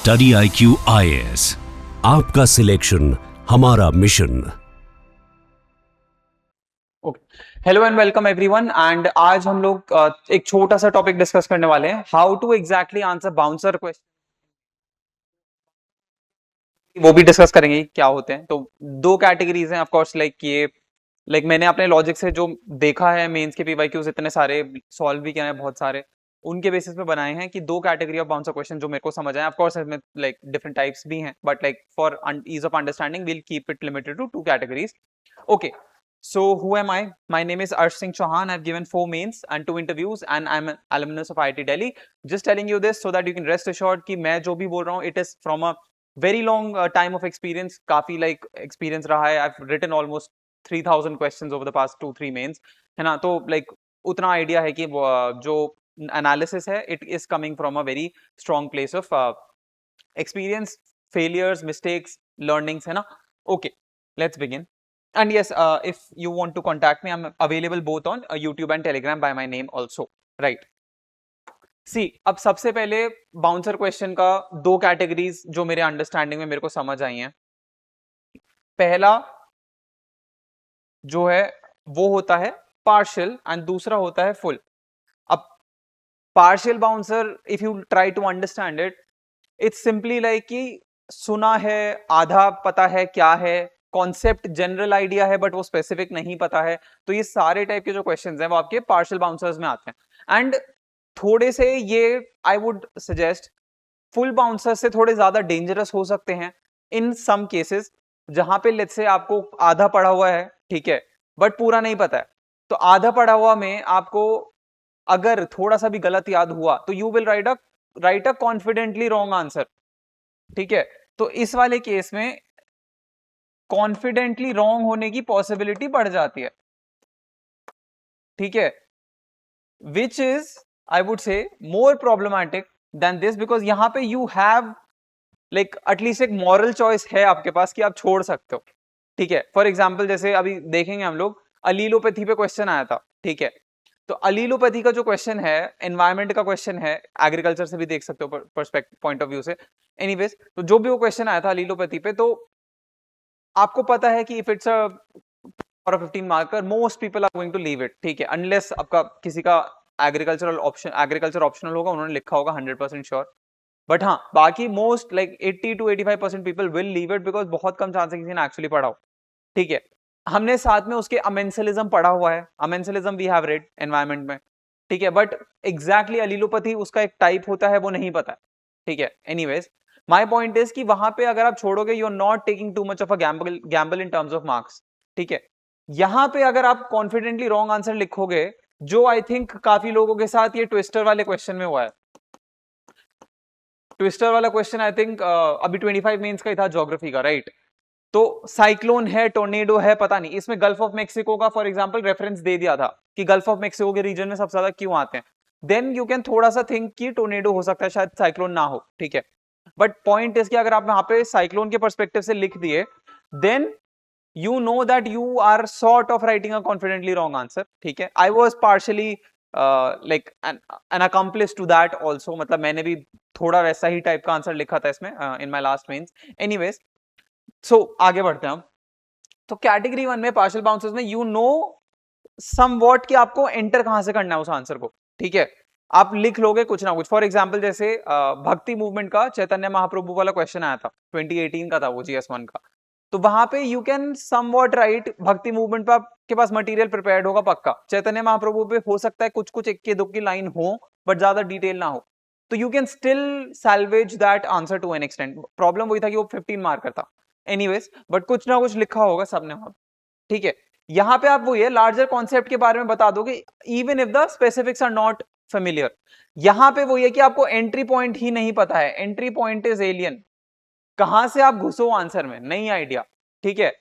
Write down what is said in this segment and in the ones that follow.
Study IQ IAS, आपका selection हमारा mission. Hello and welcome everyone. And आज हम लोग एक छोटा सा टॉपिक डिस्कस करने वाले हैं, how to exactly answer bouncer question. वो भी डिस्कस करेंगे क्या होते हैं। तो दो कैटेगरीज हैं ऑफ कोर्स, लाइक मैंने अपने लॉजिक से जो देखा है, मेंस के पीवाईक्यूज इतने सारे सॉल्व भी किए हैं बहुत सारे, उनके बेसिस पे बनाए हैं कि दो कैटेगरी ऑफ बाउंसर क्वेश्चन जो मेरे को समझ आए। ऑफ कोर्स इसमें लाइक डिफरेंट टाइप्स भी हैं, but like for ease of understanding we'll keep it limited to two categories. Okay, so who am I? My name is Arsh Singh Chauhan. I've given 4 mains and 2 interviews and I'm an alumnus of IIT Delhi. Just telling you this so that you can rest assured कि मैं जो भी बोल रहा हूँ it is from a very long time of experience. काफी like experience रहा है. I've written almost 3000 questions over the past 2-3 mains, है ना। तो like उतना idea है कि जो analysis है it is coming from a very strong place of experience, failures, mistakes, learnings, है ना। Okay, let's begin. And yes, if you want to contact me, I'm available both on YouTube and Telegram by my name also, right? See, अब सबसे पहले bouncer question का दो categories जो मेरे understanding में मेरे को समझ आई हैं। पहला जो है वो होता है पार्शियल एंड दूसरा होता है फुल। अब partial bouncer, if you try to understand it, it's simply like कि सुना है, आधा पता है क्या है, कॉन्सेप्ट जनरल आइडिया है बट वो स्पेसिफिक नहीं पता है। तो ये सारे टाइप के जो क्वेश्चंस हैं वो आपके पार्शियल बाउंसर्स में आते हैं। एंड थोड़े से ये I would suggest full bouncer से थोड़े ज्यादा डेंजरस हो सकते हैं इन सम केसेस, जहां पे लेट्स से आपको आधा पढ़ा हुआ है, ठीक है, बट पूरा नहीं पता है। तो आधा पढ़ा हुआ में आपको अगर थोड़ा सा भी गलत याद हुआ तो you will write a confidently wrong answer, ठीक है। तो इस वाले केस में कॉन्फिडेंटली रॉन्ग होने की पॉसिबिलिटी बढ़ जाती है, ठीक है, which is I would say more problematic than this, because यहां पे यू हैव लाइक एटलीस्ट एक मॉरल चॉइस है आपके पास कि आप छोड़ सकते हो, ठीक है। फॉर एग्जाम्पल जैसे अभी देखेंगे हम लोग अलीलोपैथी पे क्वेश्चन आया था, ठीक है। तो अलीलोपैथी का जो क्वेश्चन है एनवायरमेंट का क्वेश्चन है, एग्रीकल्चर से भी देख सकते हो पर्सपेक्टिव पॉइंट ऑफ व्यू से। एनीवेज, तो जो भी वो क्वेश्चन आया था अलीलोपैथी पे, तो आपको पता है कि इफ इट्स अ और 15 marker most people are going to leave it, ठीक है, अनलेस आपका किसी का एग्रीकल्चर ऑप्शनल होगा, उन्होंने लिखा होगा 100% श्योर। बट हाँ, बाकी most like 80 to 85% people will leave it, because बहुत कम चांस है किसी ने एक्चुअली पढ़ा हो, ठीक है। हमने साथ में उसके अमेंसलिज्म पढ़ा हुआ है, amensalism we have read environment में, ठीक है, बट एग्जैक्टली अलीलोपैथी उसका एक टाइप होता है वो नहीं पता है, ठीक है। एनीवेज, माय पॉइंट इज कि वहां पे अगर आप छोड़ोगे, you are not taking too much of a gamble in terms of marks, ठीक है। यहां पे अगर आप कॉन्फिडेंटली रॉन्ग आंसर लिखोगे, जो आई थिंक काफी लोगों के साथ ये ट्विस्टर वाले क्वेश्चन में हुआ है। ट्विस्टर वाला क्वेश्चन आई थिंक अभी 25 मीन्स का ही था ज्योग्राफी का, राइट। तो साइक्लोन है, टोर्नेडो है, पता नहीं, इसमें गल्फ ऑफ मेक्सिको का फॉर एग्जांपल रेफरेंस दे दिया था कि गल्फ ऑफ मेक्सिको के रीजन में सबसे ज्यादा क्यों आते हैं। देन यू कैन थोड़ा सा थिंक कि टोर्नेडो हो सकता है, शायद साइक्लोन ना हो, ठीक है। बट पॉइंट इज कि अगर आप वहां पे साइक्लोन के परस्पेक्टिव से लिख दिए, then you know that you are sort of writing a confidently wrong answer, ठीक है। I was partially like an accomplice to that also, मतलब मैंने भी थोड़ा वैसा ही टाइप का आंसर लिखा था इसमें in my last mains। anyways, so आगे बढ़ते हैं हम। तो कैटेगरी 1 में पार्शियल बाउंसर्स में यू नो समवॉट कि आपको एंटर कहां से करना है उस आंसर को, ठीक है। आप लिख लोगे कुछ ना कुछ। फॉर एग्जाम्पल जैसे भक्ति मूवमेंट का चैतन्य महाप्रभु वाला क्वेश्चन आया था, 2018 का था वो, GS1 का। तो वहां पे यू कैन समवॉट राइट भक्ति मूवमेंट पे आपके पास मटेरियल प्रिपेयर्ड होगा पक्का। चैतन्य महाप्रभु पे हो सकता है कुछ कुछ इक्के दुक्की लाइन हो, बट ज्यादा डिटेल ना हो, तो you can still salvage that answer to an extent. Problem वही था कि वो 15 मार्कर था। एनीवेज, बट कुछ ना कुछ लिखा होगा सबने वहां, ठीक है। यहां पे आप वो ये लार्जर कॉन्सेप्ट के बारे में बता दोगे, even if the specifics are not familiar. यहां पे वो ये कि आपको एंट्री पॉइंट ही नहीं पता है, एंट्री पॉइंट इज एलियन, कहां से आप घुसो आंसर में, नहीं आइडिया, ठीक है।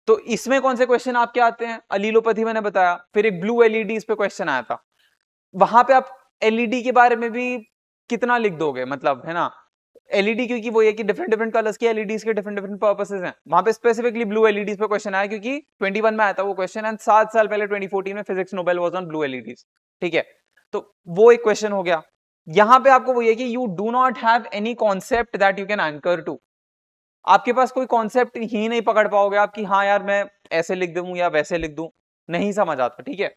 तो इसमें कौन से क्वेश्चन आपके आते हैं, अलीलोपैथी मैंने बताया, फिर एक ब्लू एलईडी पे क्वेश्चन आया था। वहां पे आप एलईडी के बारे में भी कितना लिख दोगे, मतलब, है ना। एलईडी क्योंकि वो ये कि डिफरेंट डिफरेंट कलर्स की एलईडीज के डिफरेंट डिफरेंट पर्पसेस हैं। वहां पे स्पेसिफिकली ब्लू एलईडीज पे क्वेश्चन आया क्योंकि 21 में आया था वो क्वेश्चन, एंड 7 साल पहले 2014 में physics Nobel was on blue LEDs, ठीक है। तो वो एक क्वेश्चन हो गया। यहां पे आपको वो ये कि you do not have any concept that you can anchor to, आपके पास कोई कॉन्सेप्ट ही नहीं पकड़ पाओगे आप कि हाँ यार मैं ऐसे लिख दूं या वैसे लिख दूं, नहीं समझ आता, ठीक है।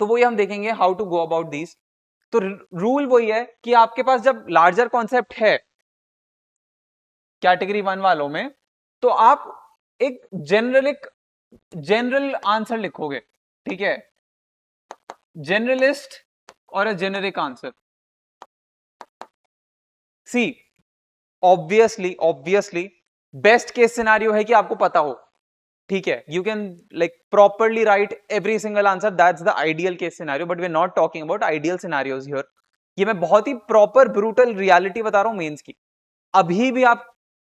तो वही हम देखेंगे how to go about this. तो रूल वही है कि आपके पास जब लार्जर कॉन्सेप्ट है कैटेगरी 1 वालों में, तो आप एक जनरल आंसर लिखोगे, ठीक है, जनरलिस्ट और a generic answer. See obviously best case scenario है कि आपको पता हो, ठीक है, you can like properly write every single answer, that's the ideal case scenario, but we are not talking about ideal scenarios here. ये मैं बहुत ही प्रॉपर ब्रूटल रियलिटी बता रहा हूं मेंस की। अभी भी आप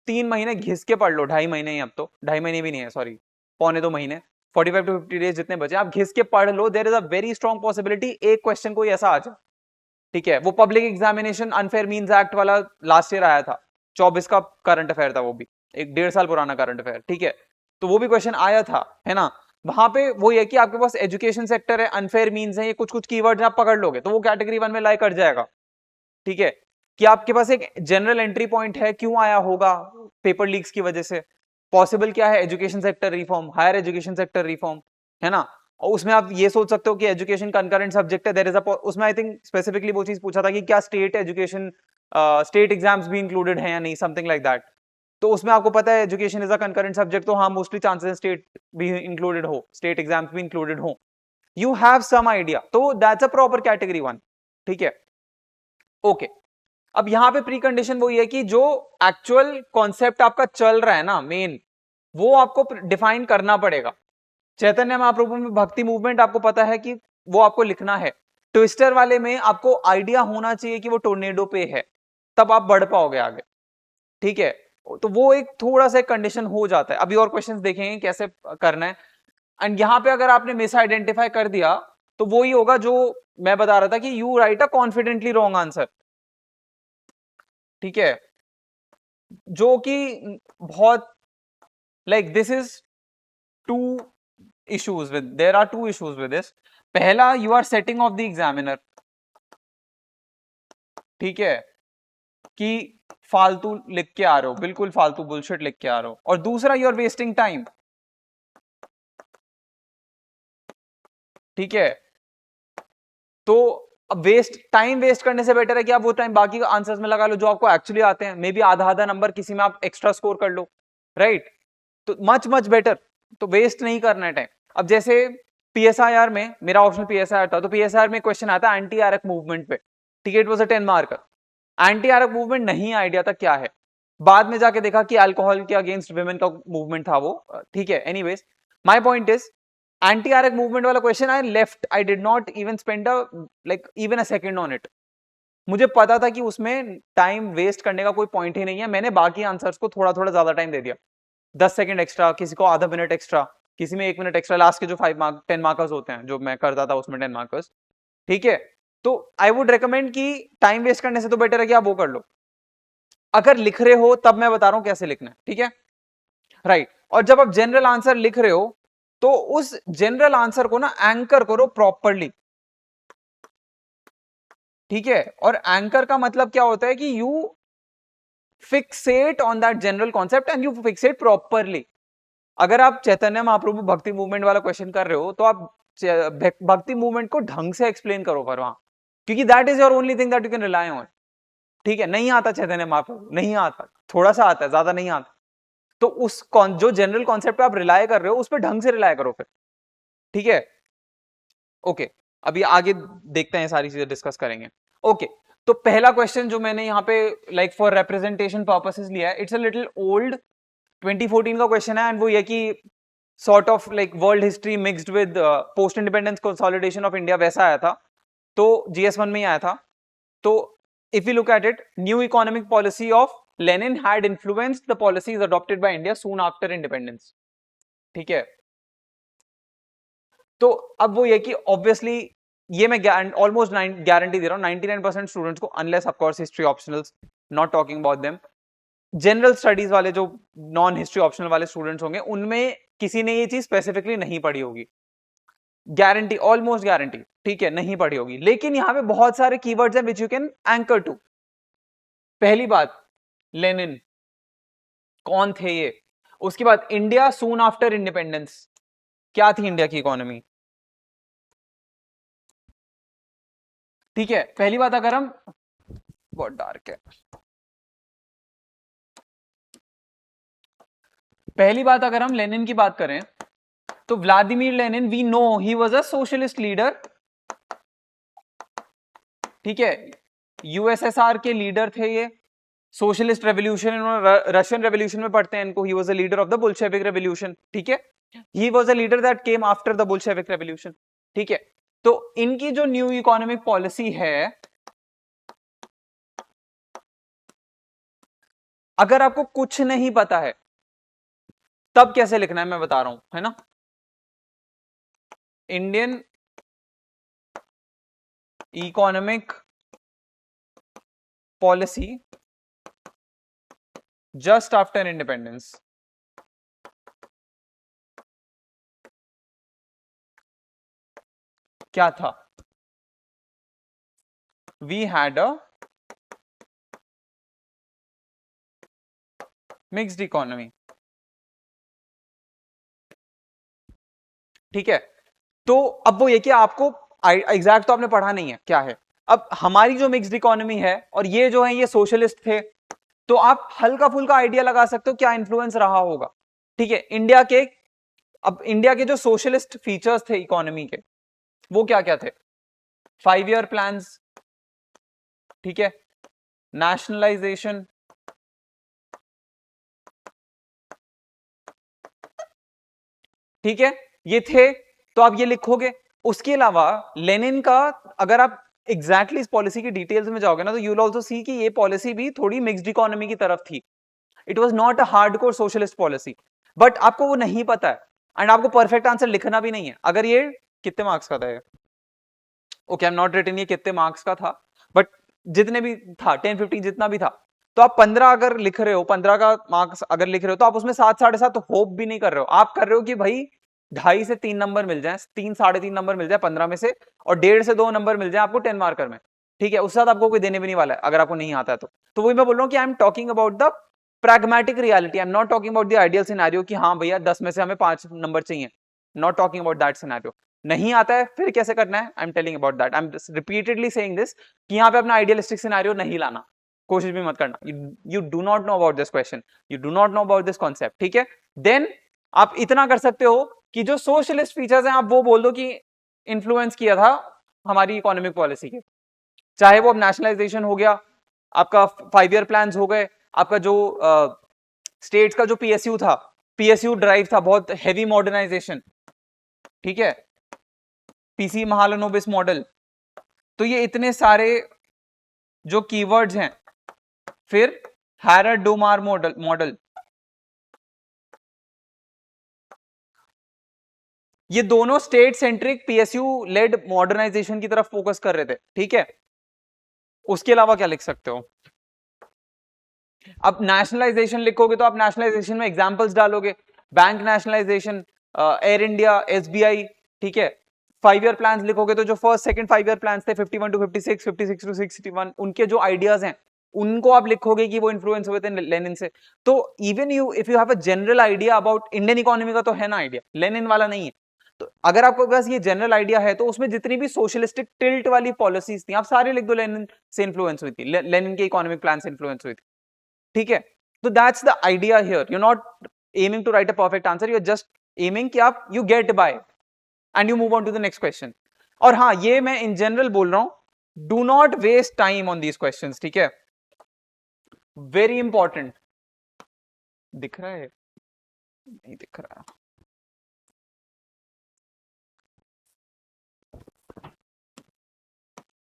3 महीने घिस के पढ़ लो, 2.5 महीने ही, अब तो 2.5 महीने भी नहीं है, सॉरी, 1.25 महीने, 45 to 50 डेज जितने बचे, आप घिस के पढ़ लो, there is a very strong possibility एक क्वेश्चन कोई ऐसा आ जाए, ठीक है। वो public examination unfair means act वाला लास्ट ईयर आया था, 24 का करंट अफेयर था, वो भी एक 1.5 साल पुराना करंट अफेयर, ठीक है। तो वो भी क्वेश्चन आया था, है ना। वहां पे वो है कि आपके पास एजुकेशन सेक्टर है, अनफेयर मीन्स है, ये कुछ कुछ कीवर्ड्स आप पकड़ लोगे तो वो कैटेगरी 1 में लाई कर जाएगा, ठीक है। कि आपके पास एक जनरल एंट्री पॉइंट है, क्यों आया होगा, पेपर लीक्स की वजह से, पॉसिबल क्या है, education sector reform, higher education sector reform, है ना। और उसमें आप ये सोच सकते हो कि एजुकेशन कंकरेंट सब्जेक्ट है, देयर इज अ, उसमें आई थिंक स्पेसिफिकली वो चीज पूछा था कि क्या स्टेट एजुकेशन स्टेट एग्जाम्स भी इंक्लूडेड है या नहीं, समथिंग लाइक दैट। तो उसमें आपको पता है education is a concurrent subject, तो हाँ मोस्टली चांसेस स्टेट भी इंक्लूडेड हो, स्टेट एग्जाम्स भी इंक्लूडेड हो, यू हैव सम आइडिया, तो दैट्स अ प्रॉपर कैटेगरी 1, ठीक है, ओके। अब यहां पे प्री कंडीशन वही है कि जो एक्चुअल कॉन्सेप्ट आपका चल रहा है ना मेन, वो आपको डिफाइन करना पड़ेगा। चैतन्य महाप्रभु में भक्ति मूवमेंट आपको पता है कि वो आपको लिखना है, ट्विस्टर वाले में आपको आइडिया होना चाहिए कि वो टोर्नेडो पे है, तब आप बढ़ पाओगे आगे, ठीक है। तो वो एक थोड़ा सा कंडीशन हो जाता है। अभी और क्वेश्चंस देखेंगे कैसे करना है। एंड यहां पे अगर आपने मिस आइडेंटिफाई कर दिया तो वो ही होगा जो मैं बता रहा था कि you write a confidently wrong answer, ठीक है, जो कि बहुत like this is two issues with, there are two issues with this. पहला, you are setting off the examiner, ठीक है, कि फालतू लिख के आ रहे हो, बिल्कुल फालतू बुलशिट लिख के आ रहे हो। और दूसरा, यू आर वेस्टिंग टाइम, ठीक है। तो अब टाइम वेस्ट करने से बेटर है कि आप वो टाइम बाकी आंसर्स में लगा लो जो आपको एक्चुअली आते हैं, मे बी आधा आधा नंबर किसी में आप एक्स्ट्रा स्कोर कर लो, राइट। तो मच मच बेटर, तो वेस्ट नहीं करना है टाइम। अब जैसे पीएसआईआर में, मेरा ऑप्शनल पीएसआईआर था, तो पीएसआईआर में क्वेश्चन आता है एंटी आरक मूवमेंट पे, ठीक है, it was a 10 marker. Anti arrack movement नहीं आइडिया था क्या है, बाद में जाके देखा कि अल्कोहल के अगेंस्ट वुमेन का मूवमेंट था वो, ठीक है। Anyways, my point is, anti arrack movement वाला question I left, I did not even spend like even a second on it. मुझे पता था कि उसमें टाइम वेस्ट करने का कोई पॉइंट ही नहीं है, मैंने बाकी आंसर्स को थोड़ा थोड़ा ज्यादा टाइम दे दिया, 10 सेकंड एक्स्ट्रा, किसी को आधा मिनट एक्स्ट्रा, किसी में 1 मिनट एक्स्ट्रा, लास्ट के जो 10 मार्कर्स होते हैं जो मैं करता था उसमें 10 मार्कर्स, ठीक है। तो आई वुड रिकमेंड कि टाइम वेस्ट करने से तो बेटर है कि आप वो कर लो। अगर लिख रहे हो तब मैं बता रहा हूं कैसे लिखना है, ठीक है, राइट। और जब आप जनरल आंसर लिख रहे हो तो उस जनरल आंसर को ना एंकर करो प्रॉपरली, ठीक है। और एंकर का मतलब क्या होता है कि you Fixit on that general concept and you Fixit properly. अगर आप चैतन्य महाप्रभु भक्ति मूवमेंट वाला क्वेश्चन कर रहे हो तो आप भक्ति मूवमेंट को ढंग से एक्सप्लेन करो पर वहां, क्योंकि that is your only thing that you can rely on, ठीक है। नहीं आता चैतन्य महाप्रभु, नहीं आता, थोड़ा सा आता है, ज्यादा नहीं आता। तो उस जो जनरल कॉन्सेप्ट पे आप रिलाय कर रहे हो उस पर ढंग से रिलाय करो फिर, ठीक है, ओके। अभी आगे देखते हैं, सारी चीजें डिस्कस करेंगे, ओके। तो पहला क्वेश्चन जो मैंने यहाँ पे लाइक फॉर रिप्रेजेंटेशन पर्पसेस लिया है, इट्स अ लिटिल ओल्ड, 2014 का क्वेश्चन है, एंड वो ये कि sort of like world history mixed with post independence consolidation of India वैसा आया था, तो GS1 में ही आया था। तो if you look at it, new economic policy of Lenin had influenced the policies adopted by India soon after independence, ठीक है। तो अब वो ये कि ऑब्वियसली ये मैं ऑलमोस्ट गारंटी दे रहा हूं 99% स्टूडेंट्स को, unless of course history optionals, not talking about them, general studies वाले जो नॉन हिस्ट्री ऑप्शनल वाले स्टूडेंट्स होंगे उनमें किसी ने ये चीज स्पेसिफिकली नहीं पढ़ी होगी। गारंटी, ऑलमोस्ट गारंटी, ठीक है, नहीं पढ़ी होगी, लेकिन यहां पे बहुत सारे कीवर्ड्स हैं which you can anchor to. पहली बात, लेनिन कौन थे ये। उसके बाद इंडिया सून आफ्टर इंडिपेंडेंस, क्या थी इंडिया की इकोनॉमी। ठीक है, पहली बात अगर हम, बहुत डार्क है, पहली बात अगर हम लेनिन की बात करें तो Vladimir Lenin, we know he was a socialist leader, ठीक है, यूएसएसआर के लीडर थे ये, सोशलिस्ट रेवोल्यूशन, रशियन रेवोल्यूशन में पढ़ते हैं इनको, ही was a leader of the Bolshevik revolution, ठीक है, ही was a leader that came after the Bolshevik revolution, ठीक है। तो इनकी जो न्यू इकोनॉमिक पॉलिसी है, अगर आपको कुछ नहीं पता है तब कैसे लिखना है मैं बता रहा हूं, है ना। Indian economic policy just after independence, क्या था। We had a mixed economy, ठीक है। तो अब वो ये कि आपको एग्जैक्ट तो आपने पढ़ा नहीं है क्या है। अब हमारी जो मिक्स्ड इकोनॉमी है और ये जो है ये सोशलिस्ट थे, तो आप हल्का फुल्का आइडिया लगा सकते हो क्या इन्फ्लुएंस रहा होगा, ठीक है, इंडिया के। अब इंडिया के जो सोशलिस्ट फीचर्स थे इकोनॉमी के, वो क्या क्या थे। 5 ईयर प्लान्स, ठीक है, नेशनलाइजेशन, ठीक है, ये थे, तो आप ये लिखोगे। उसके अलावा लेनिन का, अगर आप एग्जैक्टली इस पॉलिसी की डिटेल्स में जाओगे ना, तो यू विल आल्सो सी कि ये पॉलिसी भी थोड़ी मिक्स्ड इकोनॉमी की तरफ थी। It was not a hardcore socialist policy, but आपको वो नहीं पता है एंड आपको परफेक्ट आंसर लिखना भी नहीं है। अगर ये कितने मार्क्स का था, okay I am not written ये कितने मार्क्स का था, बट जितने भी था 10-15 जितना भी था, तो आप 15 अगर लिख रहे हो, 15 का मार्क्स अगर लिख रहे हो, तो आप उसमें 7-7.5 होप भी नहीं कर रहे हो, आप कर रहे हो कि भाई 2.5 से 3 नंबर मिल जाए, 3-3.5 नंबर मिल जाए 15 में से, और 1.5 से 2 नंबर मिल जाए आपको 10 मार्कर में, ठीक है, उसके साथ आपको कोई देने भी नहीं वाला है अगर आपको नहीं आता है तो वही मैं बोल रहा हूँ कि I am talking about the pragmatic reality, I am not talking about the ideal scenario कि हाँ भैया 10 में से हमें 5 नंबर चाहिए, not talking about that scenario. नहीं आता है फिर कैसे करना है, I am telling about that, I am repeatedly saying this कि यहाँ पे अपना आइडियलिस्टिक सिनेरियो नहीं लाना, कोशिश भी मत करना, you do not know about this question, you do not know about this concept, ठीक है। देन आप इतना कर सकते हो कि जो सोशलिस्ट फीचर्स हैं आप वो बोल दो कि इन्फ्लुएंस किया था हमारी इकोनॉमिक पॉलिसी के, चाहे वो अब नेशनलाइजेशन हो गया, आपका 5 ईयर प्लान हो गए, आपका जो स्टेट्स का जो पीएसयू था, पीएसयू ड्राइव था, बहुत हैवी मॉडर्नाइजेशन, ठीक है, पीसी महालनोबिस मॉडल, तो ये इतने सारे जो कीवर्ड्स हैं। फिर हैरड डोमार मॉडल, ये दोनों state centric PSU led modernisation की तरफ फोकस कर रहे थे, ठीक है। उसके अलावा क्या लिख सकते हो, अब नेशनलाइजेशन लिखोगे तो आप नेशनलाइजेशन में एग्जांपल्स डालोगे, bank nationalisation, air India, SBI, ठीक है। 5 ईयर प्लान्स लिखोगे तो जो फर्स्ट सेकंड 5 ईयर प्लान्स थे 51 टू 56, 56 टू 61, उनके जो आइडियाज हैं उनको आप लिखोगे कि वो इन्फ्लुएंस हुए थे लेनिन से। तो even you if you have a general idea about Indian economy का तो है ना आइडिया, लेनिन वाला नहीं है, तो अगर आपको बस ये जनरल आइडिया है तो उसमें जितनी भी सोशलिस्टिक टिल्ट वाली पॉलिसीज थी आप सारे लिख दो, लेनिन से इन्फ्लुएंस हुई थी, लेनिन के इकोनॉमिक प्लान से इन्फ्लुएंस हुई थी, ठीक है। तो that's the idea here, you not aiming to write a perfect answer, you are just aiming कि आप you get by and you move on to the next question. और हाँ, ये मैं इन जनरल बोल रहा हूं, do not waste time on these questions, ठीक है, वेरी इंपॉर्टेंट। दिख रहा है, नहीं दिख रहा है,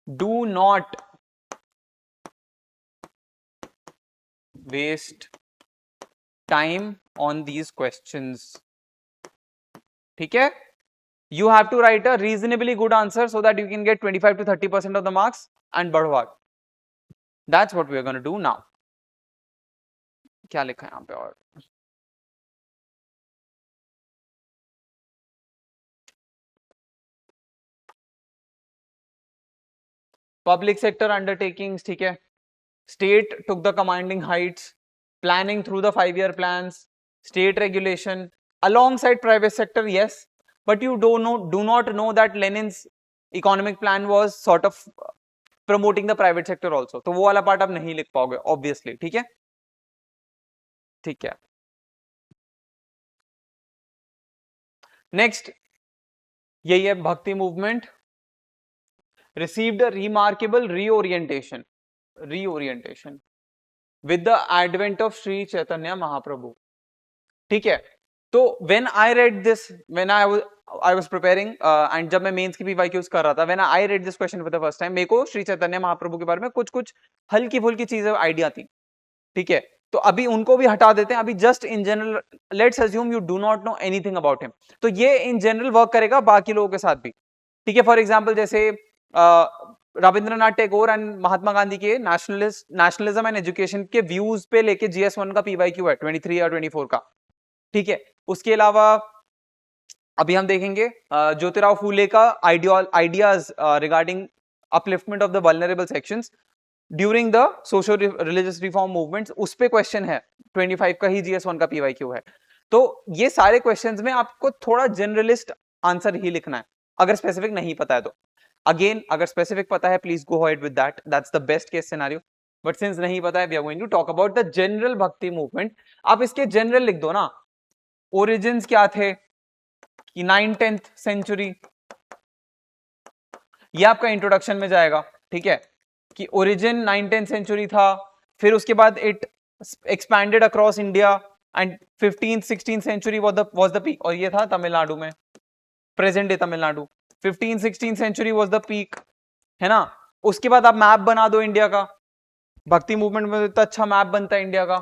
do not waste time on these questions, ठीक है। You have to write a reasonably good answer so that you can get 25 to 30% of the marks and बढ़वा। That's what we are going to do now. क्या लिखा है यहाँ पे और public sector undertakings, ठीक है, state took the commanding Heights, planning through the 5-year plans, state regulation alongside private sector, yes, but you do not know that Lenin's economic plan was sort of promoting the private sector also, तो वो वाला part आप नहीं लिख पाओगे obviously, ठीक है, ठीक है। नेक्स्ट यही है bhakti movement, received a remarkable reorientation with the advent of Sri Chaitanya Mahaprabhu, ठीक है। तो when I read this, when I was preparing and जब मैं मेंस की PYQs कर रहा था, when I read this question for the first time, मेरे को श्री चैतन्य महाप्रभु के बारे में कुछ कुछ हल्की फुल्की चीजें आइडिया थी, ठीक है। तो अभी उनको भी हटा देते हैं, अभी just in general let's assume you do not know anything about him, तो ये इन जनरल वर्क करेगा बाकी लोगों के साथ भी, ठीक है। फॉर एग्जाम्पल जैसे रविंद्रनाथ टैगोर एंड महात्मा गांधी के नेशनलिज्म एंड एजुकेशन के व्यूज पे लेके GS1 का PYQ है 23 या 24 का, ठीक है। उसके अलावा अभी हम देखेंगे ज्योतिराव फूले का ideas regarding upliftment of the vulnerable sections during the social religious reform movements, उस पे क्वेश्चन है 25 का ही GS1 का PYQ है। तो ये सारे क्वेश्चंस में आपको थोड़ा जनरलिस्ट आंसर ही लिखना है अगर स्पेसिफिक नहीं पता है तो। अगेन अगर स्पेसिफिक पता है please go ahead with that, that's the best case scenario, but since नहीं पता है we are going to talk about the general bhakti movement. आप इसके जनरल लिख दो ना, ओरिजिन्स क्या थे कि 9th-10th सेंचुरी, ये आपका इंट्रोडक्शन में जाएगा, ठीक है, कि ओरिजिन 9th-10th सेंचुरी था, फिर उसके बाद it expanded across India and 15th-16th century was the peak, और ये था तमिलनाडु में, present day Tamil Nadu. 15th-16th century was the peak, है ना। उसके बाद आप मैप बना दो इंडिया का, भक्ति मूवमेंट में तो अच्छा मैप बनता है इंडिया का।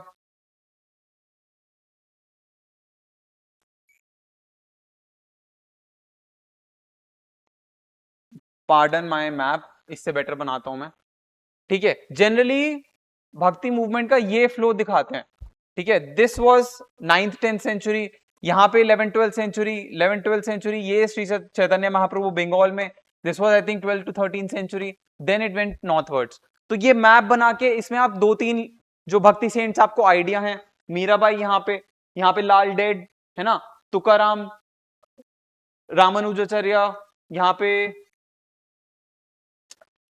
पार्डन माय मैप, इससे बेटर बनाता हूं मैं, ठीक है। जनरली भक्ति मूवमेंट का ये फ्लो दिखाते हैं, ठीक है। दिस वाज 9th-10th सेंचुरी, यहाँ पे 11th-12th सेंचुरी ये श्री चैतन्य महाप्रभु बंगाल में, this was I think 12th to 13th century, then it went northwards. तो ये मैप बना के इसमें आप 2-3 जो भक्ति सेंट्स आपको आइडिया हैं, मीराबाई यहाँ पे लाल डेड, है ना, तुकाराम, रामानुजाचार्य, यहाँ पे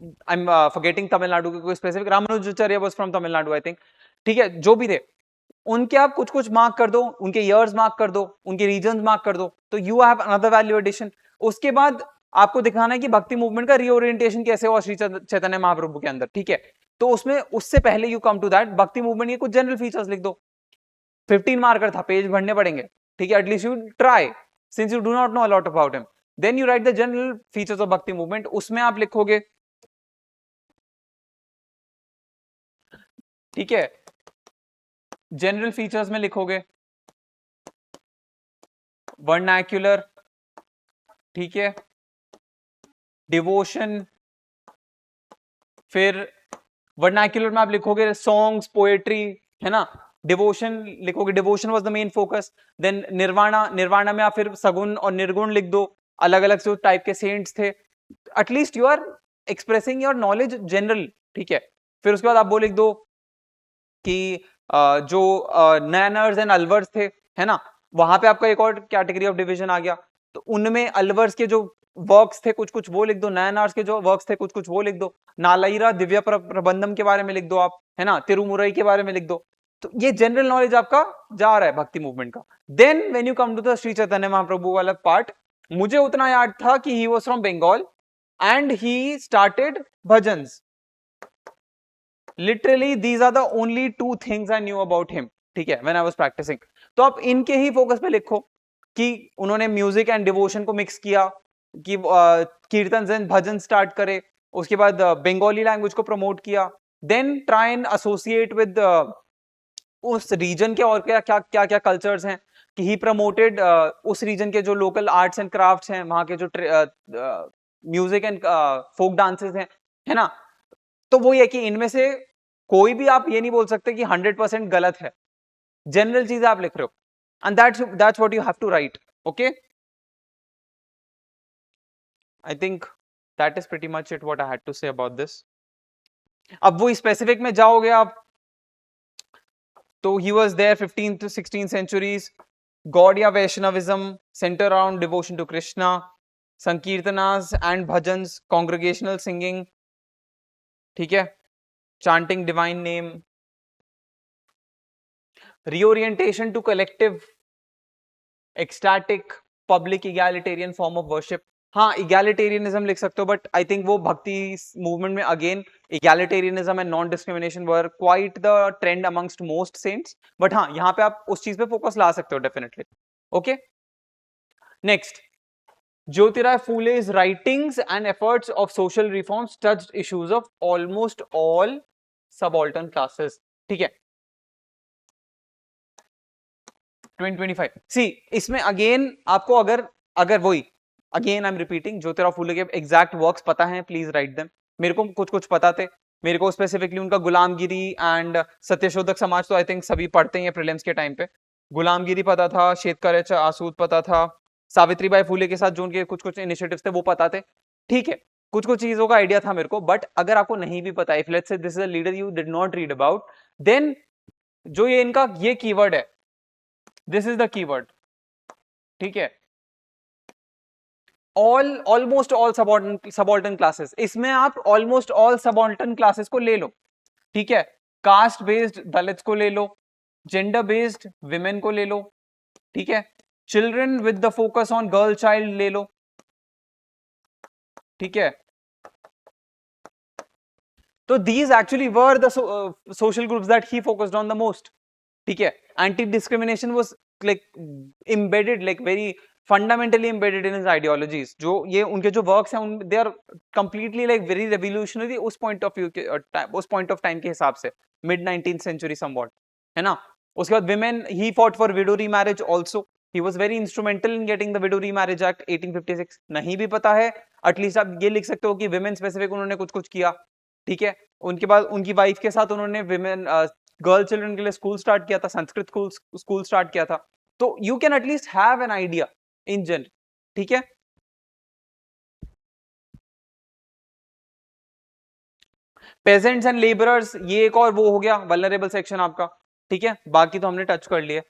आई एम फॉरगेटिंग तमिलनाडु के कोई specific, Ramanujacharya was from Tamil Nadu I think, ठीक है। जो भी थे उनके आप कुछ कुछ मार्क कर दो, उनके ईयर्स मार्क कर दो, उनके रीजन्स मार्क कर दो, तो you have another value addition. उसके बाद आपको दिखाना है कि भक्ति मूवमेंट का रीओरिएंटेशन कैसे हुआ श्री चैतन्य महाप्रभु के अंदर, ठीक है। तो उसमें उससे पहले यू कम टू दैट भक्ति मूवमेंट के कुछ जनरल फीचर्स लिख दो, 15 मार्कर था, पेज भरने पड़ेंगे, ठीक है, at least you try since you do not know a lot about him, then you write the general features of bhakti movement. उसमें आप लिखोगे, ठीक है, जनरल फीचर्स में लिखोगे वर्नाक्युलर, ठीक है, डिवोशन, फिर वर्नाक्युलर में आप लिखोगे सॉन्ग्स, पोएट्री, है ना। डिवोशन लिखोगे, devotion was the main focus. Then nirvana में आप फिर सगुण और निर्गुण लिख दो, अलग अलग जो टाइप के सेंट्स थे, at least you are expressing your knowledge general, ठीक है। फिर उसके बाद आप वो लिख दो कि जो नैनर्स एंड अलवर्स थे, है ना, वहां पे आपका एक और कैटेगरी ऑफ डिवीजन आ गया, तो उनमें अलवर्स के जो वर्क्स थे कुछ कुछ वो लिख दो, नैनर्स के जो वर्क्स थे कुछ कुछ वो लिख दो, नालाइरा दिव्य प्रबंधम के बारे में लिख दो आप, है ना, तिरुमुरई के बारे में लिख दो। तो ये जनरल नॉलेज आपका जा रहा है भक्ति मूवमेंट का। Then when you come to the Shri Chaitanya Mahaprabhu वाला पार्ट, मुझे उतना याद था कि he was from Bengal and he started bhajans, literally these are the only 2 things I knew about him, ठीक है, when I was practicing। तो आप इनके ही फोकस पे लिखो कि उन्होंने म्यूजिक एंड डिवोशन को मिक्स किया, कि कीर्तन एंड भजन स्टार्ट करे, उसके बाद बंगाली लैंग्वेज को प्रमोट किया, then try and associate with उस रीजन के और क्या क्या क्या कल्चर्स हैं, कि ही प्रमोटेड उस रीजन के जो लोकल आर्ट्स एंड क्राफ्ट्स हैं, वहां के जो म्यूजिक एंड फोक डांसेस हैं, है ना। तो वो ये कि इनमें से कोई भी आप ये नहीं बोल सकते कि 100% गलत है, जनरल चीजें आप लिख रहे हो and that's what you have to write, okay. I think that is pretty much it what I had to say about this. अब वो स्पेसिफिक में जाओगे आप तो he was there 15th to 16th centuries. Gaudiya Vaishnavism center around devotion to Krishna, sankirtanas and bhajans, congregational singing, ठीक है, chanting divine name, reorientation to collective, ecstatic, public egalitarian form of worship. हाँ egalitarianism लिख सकते हो but I think वो भक्ति movement में again egalitarianism and non-discrimination were quite the trend amongst most saints. But हाँ यहाँ पे आप उस चीज पे फोकस ला सकते हो definitely. Okay next Jyotirao Phule's writings and efforts of social reforms touched issues of almost all subaltern classes. ठीक है 2025. सी इसमें अगेन आपको अगर वही again I am repeating Jyotirao Phule के एग्जैक्ट वर्क्स पता है प्लीज राइट देम. मेरे को कुछ पता थे. मेरे को स्पेसिफिकली उनका गुलामगिरी एंड सत्यशोधक समाज तो आई थिंक सभी पढ़ते हैं प्रीलिम्स के टाइम पे. गुलामगिरी पता था, शेतकऱ्याचा आसूड पता था, सावित्रीबाई फूले के साथ जो उनके कुछ इनिशिएटिव्स थे वो पता थे. ठीक है कुछ चीजों का आइडिया था मेरे को. बट अगर आपको नहीं भी पता, if let's say this is a leader you did not read about, then जो ये इनका ये कीवर्ड है, दिस इज द कीवर्ड. ठीक है ऑलमोस्ट ऑल सबॉल्टन क्लासेस. इसमें आप ऑलमोस्ट ऑल सबॉल्टन क्लासेस को ले लो. ठीक है कास्ट बेस्ड दलित्स को ले लो, जेंडर बेस्ड विमेन को ले लो. ठीक है children with the focus on girl child ले लो. ठीक है तो these actually were the social groups that he focused on the most. ठीक है anti discrimination was like embedded, like very fundamentally embedded in his ideologies. जो ये उनके जो works हैं they are completely like very revolutionary उस point of view के उस point of time के हिसाब से mid 19th century somewhat है ना. उसके बाद women, he fought for widow remarriage also. He was very instrumental in getting the Widow Remarriage Act 1856. नहीं भी पता है एटलीस्ट आप ये लिख सकते हो कि विमेन स्पेसिफिक उन्होंने कुछ किया. ठीक है उनके बाद उनकी वाइफ के साथ उन्होंने विमेन गर्ल चिल्ड्रन के लिए स्कूल स्टार्ट किया था, संस्कृत स्कूल स्टार्ट किया था. तो you can at least have an idea in general. ठीक है पेजेंट्स एंड लेबरर्स ये एक और वो हो गया वल्नरेबल सेक्शन आपका. ठीक है बाकी तो हमने टच कर लिए.